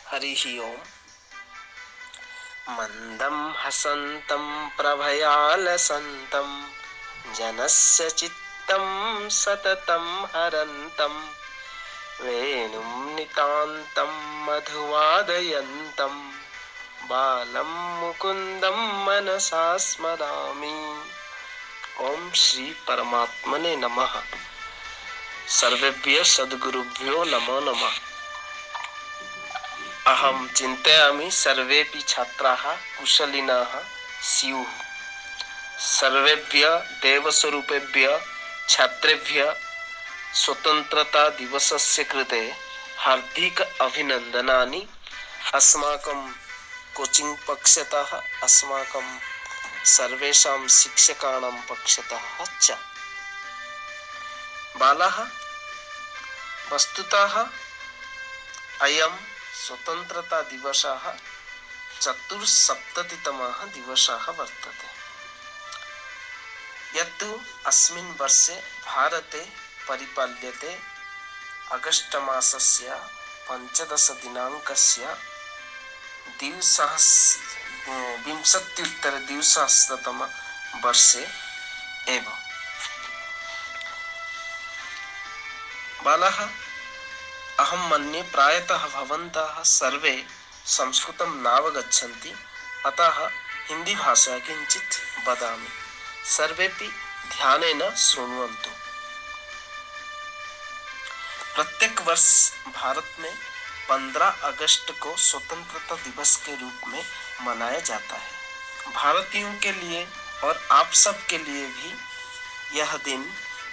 हरिः ओम्। मंदं हसन्तं प्रभयालसन्तं जनस्य चित्तं सततं हरन्तं वेणुं नितान्तं मधुवादयन्तं बालं मुकुन्दं मनसा स्मरामि। ओम श्री परमात्मने नमः। सर्वेभ्यः सद्गुरुभ्यो नमो नमः। अहम चिन्तयामि सर्वेपि छात्राः कुशलिनः स्युः। सर्वेभ्यः देवस्वरूपेभ्यः छात्रेभ्यः स्वतन्त्रता दिवसस्य कृते हार्दिक अभिनन्दनानि। अस्माकं कोचिंग पक्षतः अस्माकं सर्वेषां शिक्षकाणां पक्षतः च। बालाः, वस्तुतः अयं स्वतन्त्रता दिवसः चतुस्सप्ततितमः दिवसः वर्तते। यत्तु अस्मिन् वर्षे भारते परिपाल्यते अगस्ट मासस्य 15 दिनाङ्कस्य 2020 वर्षे एव। बालाः, अहं मन्ये प्रायतः भवन्तः सर्वे संस्कृतं नावगच्छन्ति, अतः हिंदी भाषा किञ्चित् वदामि। सर्वेपि ध्यानेन शृण्वन्तु। प्रत्येक वर्ष भारत में 15 अगस्त को स्वतंत्रता दिवस के रूप में मनाया जाता है। भारतीयों के लिए और आप सब के लिए भी यह दिन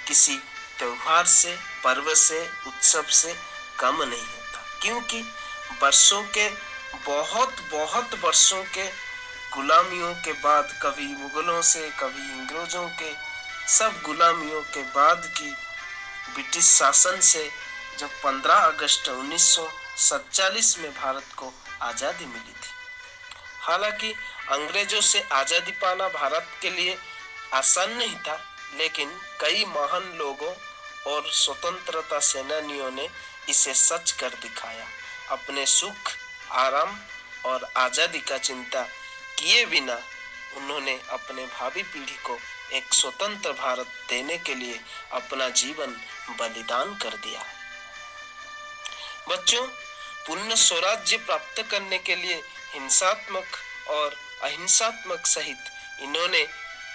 किसी त्योहार से, पर्व से, उत्सव से कम नहीं होता, क्योंकि वर्षों के बहुत वर्षों के गुलामियों के बाद, कभी मुगलों से, कभी अंग्रेजों के, सब गुलामियों के बाद की ब्रिटिश शासन से जब 15 अगस्त 1947 में भारत को आज़ादी मिली थी। हालांकि अंग्रेजों से आज़ादी पाना भारत के लिए आसान नहीं था, लेकिन कई महान लोगों और स्वतंत्रता सेनानियों ने इसे सच कर दिखाया। अपने सुख, आराम और आज़ादी का चिंता किए बिना उन्होंने अपने भावी पीढ़ी को एक स्वतंत्र भारत देने के लिए अपना जीवन बलिदान कर दिया। बच्चों, पूर्ण स्वराज्य प्राप्त करने के लिए हिंसात्मक और अहिंसात्मक सहित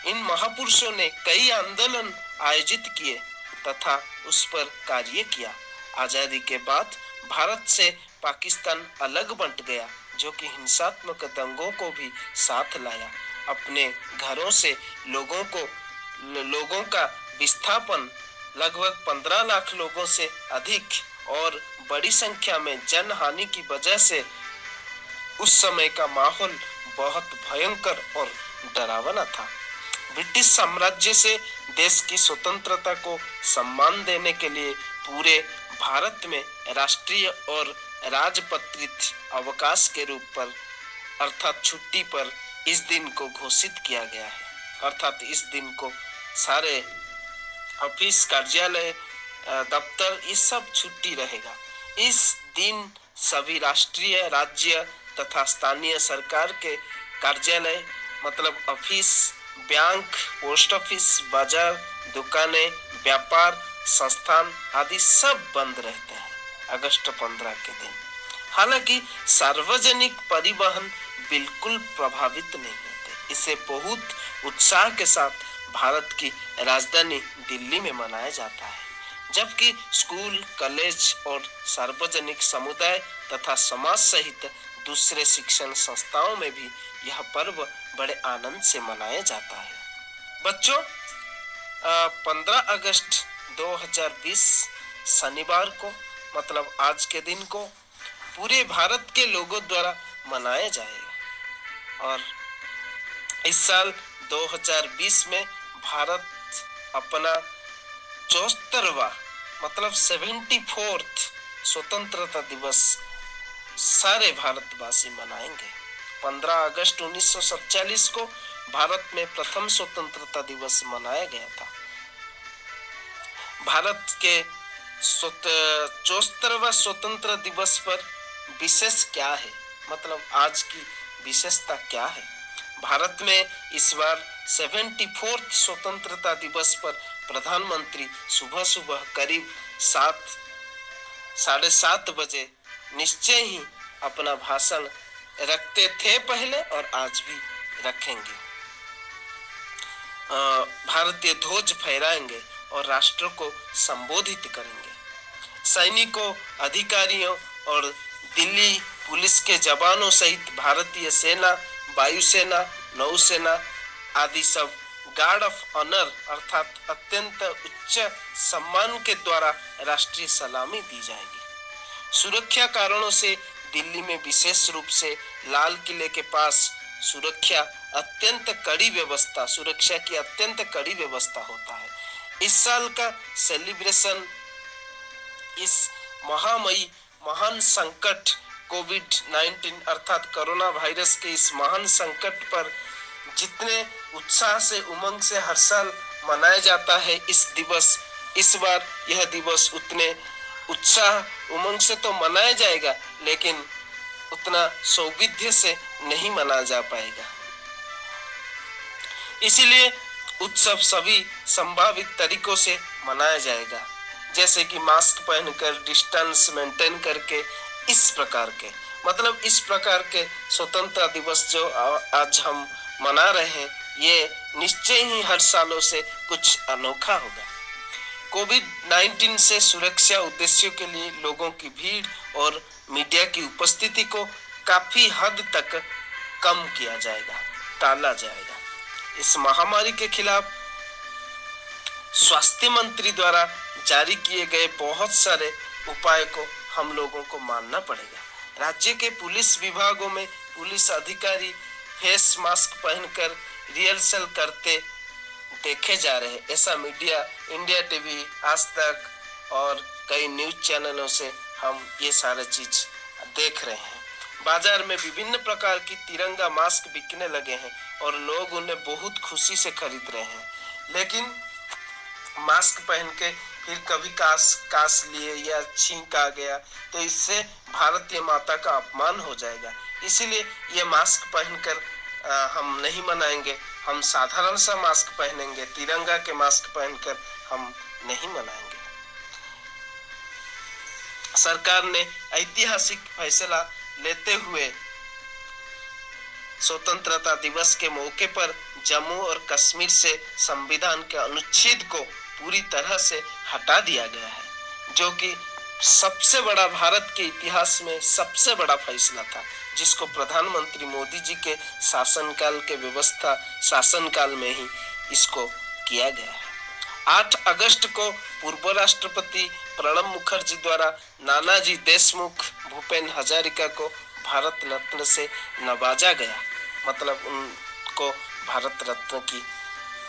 इन महापुरुषों ने कई आंदोलन आयोजित किए तथा उस पर कार्य किया। आजादी के बाद भारत से पाकिस्तान अलग बंट गया, जो कि हिंसात्मक दंगों को भी साथ लाया। अपने घरों से लोगों का विस्थापन, लगभग 15 लाख लोगों से अधिक और बड़ी संख्या में जनहानि की वजह से उस समय का माहौल बहुत भयंकर और डरावना था। ब्रिटिश साम्राज्य से देश की स्वतंत्रता को सम्मान देने के लिए पूरे भारत में राष्ट्रीय और राजपत्रित अवकाश के रूप पर अर्थात छुट्टी पर इस दिन को घोषित किया गया है। अर्थात इस दिन को सारे ऑफिस, कार्यालय, दफ्तर, ये सब छुट्टी रहेगा। इस दिन सभी राष्ट्रीय, राज्य तथा स्थानीय सरकार के कार्यालय मतलब ऑफिस, बैंक, पोस्ट ऑफिस, बाजार, दुकानें, व्यापार संस्थान आदि सब बंद रहते हैं अगस्त 15 के दिन। हालांकि सार्वजनिक परिवहन बिल्कुल प्रभावित नहीं होते। इसे बहुत उत्साह के साथ भारत की राजधानी दिल्ली में मनाया जाता है, जबकि स्कूल, कॉलेज और सार्वजनिक समुदाय तथा समाज सहित दूसरे शिक्षण संस्थाओं में भी यह पर्व बड़े आनंद से मनाया जाता है। बच्चों, 15 अगस्त 2020 शनिवार को मतलब आज के दिन को पूरे भारत के लोगों द्वारा मनाया जाएगा। और इस साल 2020 में भारत अपना 74वां मतलब 74th स्वतंत्रता दिवस सारे भारतवासी मनाएंगे। 15 अगस्त 1947 को भारत में प्रथम स्वतंत्रता दिवस मनाया गया था। भारत के 74वां स्वतंत्र दिवस पर विशेष क्या है, मतलब आज की विशेषता क्या है। भारत में इस बार 74th स्वतंत्रता दिवस पर प्रधानमंत्री सुबह सुबह करीब 7 साढ़े 7 बजे निश्चय ही अपना भाषण रखते थे पहले और आज भी रखेंगे। भारतीय ध्वज फहराएंगे और राष्ट्र को संबोधित करेंगे। सैनिकों, अधिकारियों और दिल्ली पुलिस के जवानों सहित भारतीय सेना, वायुसेना, नौसेना आदि सब गार्ड ऑफ ऑनर अर्थात अत्यंत उच्च सम्मान के द्वारा राष्ट्रीय सलामी दी जाएगी। सुरक्षा कारणों से दिल्ली में विशेष रूप से लाल किले के पास सुरक्षा की अत्यंत कड़ी व्यवस्था होता है। इस साल का सेलिब्रेशन इस महान संकट कोविड-19 अर्थात कोरोना वायरस के इस महान संकट पर जितने उत्साह से, उमंग से हर साल मनाया जाता है, इस बार यह दिवस उतने उत्साह उमंग से तो मनाया जाएगा, लेकिन उतना सौविध्य से नहीं मनाया जा पाएगा। इसीलिए उत्सव सभी संभावित तरीकों से मनाया जाएगा, जैसे कि मास्क पहनकर, डिस्टेंस मेंटेन करके, इस प्रकार के स्वतंत्रता दिवस जो आज हम मना रहे हैं, ये निश्चय ही हर सालों से कुछ अनोखा होगा। कोविड-19 से सुरक्षा उद्देश्यों के लिए लोगों की भीड़ और मीडिया की उपस्थिति को काफी हद तक कम किया जाएगा, टाला जाएगा। इस महामारी के खिलाफ स्वास्थ्य मंत्री द्वारा जारी किए गए बहुत सारे उपाय को हम लोगों को मानना पड़ेगा। राज्य के पुलिस विभागों में पुलिस अधिकारी फेस मास्क पहनकर रिहर्सल करते देखे जा रहे, ऐसा मीडिया, इंडिया टीवी, आज तक और कई न्यूज चैनलों से हम ये सारे चीज देख रहे हैं। बाजार में विभिन्न प्रकार की तिरंगा मास्क बिकने लगे हैं और लोग उन्हें बहुत खुशी से खरीद रहे हैं, लेकिन मास्क पहन के फिर कभी कास लिए या छींक आ गया तो इससे भारतीय माता का अपमान हो जाएगा। इसीलिए ये मास्क पहनकर हम नहीं मनाएंगे, हम साधारण सा मास्क पहनेंगे, तिरंगा के मास्क पहनकर हम नहीं मनाएंगे। सरकार ने ऐतिहासिक फैसला लेते हुए स्वतंत्रता दिवस के मौके पर जम्मू और कश्मीर से संविधान के अनुच्छेद को पूरी तरह से हटा दिया गया है, जो कि सबसे बड़ा, भारत के इतिहास में सबसे बड़ा फैसला था, जिसको प्रधानमंत्री मोदी जी के शासनकाल में ही इसको किया गया है। 8 अगस्त को पूर्व राष्ट्रपति प्रणब मुखर्जी द्वारा नानाजी देशमुख भूपेन हजारिका को भारत रत्न से नवाजा गया, मतलब उनको भारत रत्न की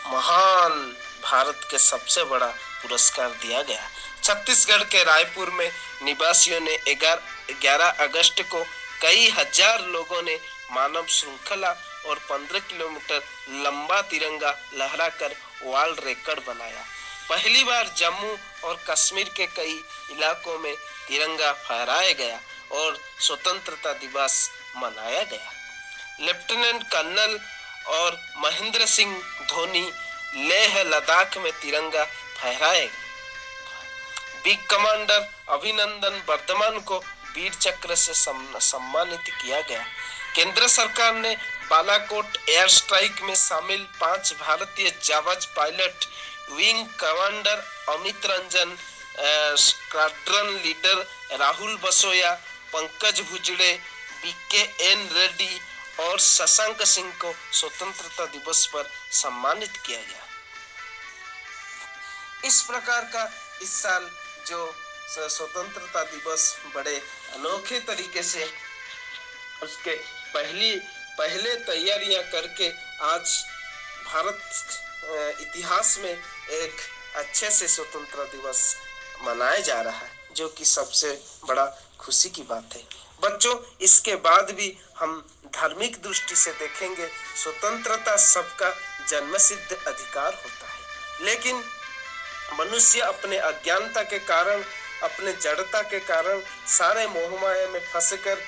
महान, भारत के सबसे बड़ा पुरस्कार दिया गया। छत्तीसगढ़ के रायपुर में निवासियों ने 11 अगस्त को कई हजार लोगों ने मानव श्रृंखला और 15 किलोमीटर लंबा तिरंगा लहराकर वर्ल्ड रिकॉर्ड बनाया। पहली बार जम्मू और कश्मीर के कई इलाकों में तिरंगा फहराया गया और स्वतंत्रता दिवस मनाया गया। लेफ्टिनेंट कर्नल और महेंद्र सिंह धोनी लेह लद्दाख में तिरंगा फहराए। बिग कमांडर अभिनंदन वर्धमान को वीर चक्र से सम्मानित किया गया। केंद्र सरकार ने बालाकोट एयर स्ट्राइक में शामिल 5 भारतीय जाबाज पायलट, wing commander Amit Ranjan, squadron leader Rahul Basoya, Pankaj Bhujade, BKN Reddy और शशांक सिंह को स्वतंत्रता दिवस पर सम्मानित किया गया। इस प्रकार का इस साल जो स्वतंत्रता दिवस बड़े अनोखे तरीके से उसके पहले तैयारियां करके आज भारत इतिहास में एक अच्छे से स्वतंत्रता दिवस मनाया जा रहा है, जो कि सबसे बड़ा खुशी की बात है। बच्चों, इसके बाद भी हम धार्मिक दृष्टि से देखेंगे, स्वतंत्रता सबका जन्मसिद्ध अधिकार होता है, लेकिन मनुष्य अपने अज्ञानता के कारण, अपने जड़ता के कारण सारे मोह माया में फंसकर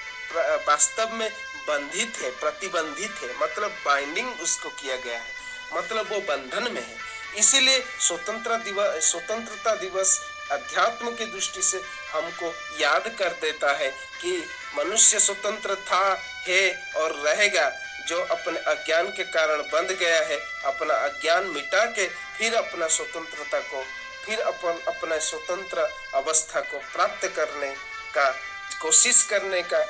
वास्तव में बंधित है, प्रतिबंधित है, मतलब बाइंडिंग उसको किया गया है, मतलब वो बंधन में है। इसीलिए स्वतंत्रता दिवस अध्यात्म की दृष्टि से हमको याद कर देता है कि मनुष्य स्वतंत्र था, है और रहेगा। जो अपने अज्ञान के कारण बंध गया है, अपना अज्ञान मिटा के फिर अपना स्वतंत्रता को, फिर अपना स्वतंत्र अवस्था को प्राप्त करने का कोशिश करने का,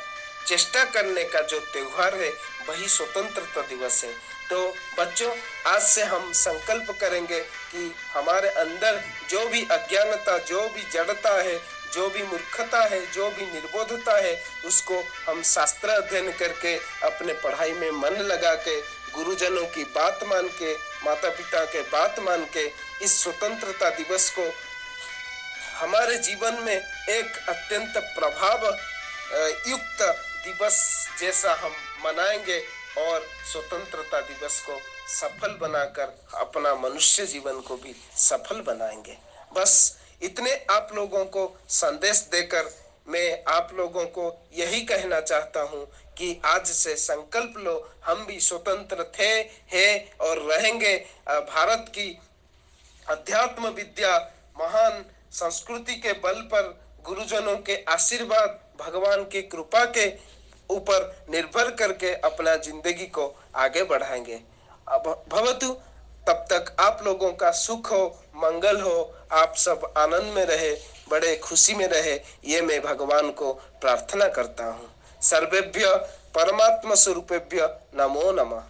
चेष्टा करने का जो त्योहार है वही स्वतंत्रता दिवस है। तो बच्चों, आज से हम संकल्प करेंगे कि हमारे अंदर जो भी अज्ञानता, जो भी जड़ता है, जो भी मूर्खता है, जो भी निर्बोधता है, उसको हम शास्त्र अध्ययन करके, अपने पढ़ाई में मन लगा के, गुरुजनों की बात मान के, माता पिता के बात मान के इस स्वतंत्रता दिवस को हमारे जीवन में एक अत्यंत प्रभाव युक्त दिवस जैसा हम मनाएंगे और स्वतंत्रता दिवस को सफल बनाकर अपना मनुष्य जीवन को भी सफल बनाएंगे। बस इतने आप लोगों को संदेश देकर मैं आप लोगों को यही कहना चाहता हूँ कि आज से संकल्प लो, हम भी स्वतंत्र थे, हैं और रहेंगे। भारत की अध्यात्म विद्या, महान संस्कृति के बल पर, गुरुजनों के आशीर्वाद, भगवान की कृपा के ऊपर निर्भर करके अपना जिंदगी को आगे बढ़ाएंगे। अब भवतु, तब तक आप लोगों का सुख हो, मंगल हो, आप सब आनंद में रहे, बड़े खुशी में रहे, ये मैं भगवान को प्रार्थना करता हूँ। सर्वेभ्य परमात्मा स्वरूपेभ्य नमो नमः।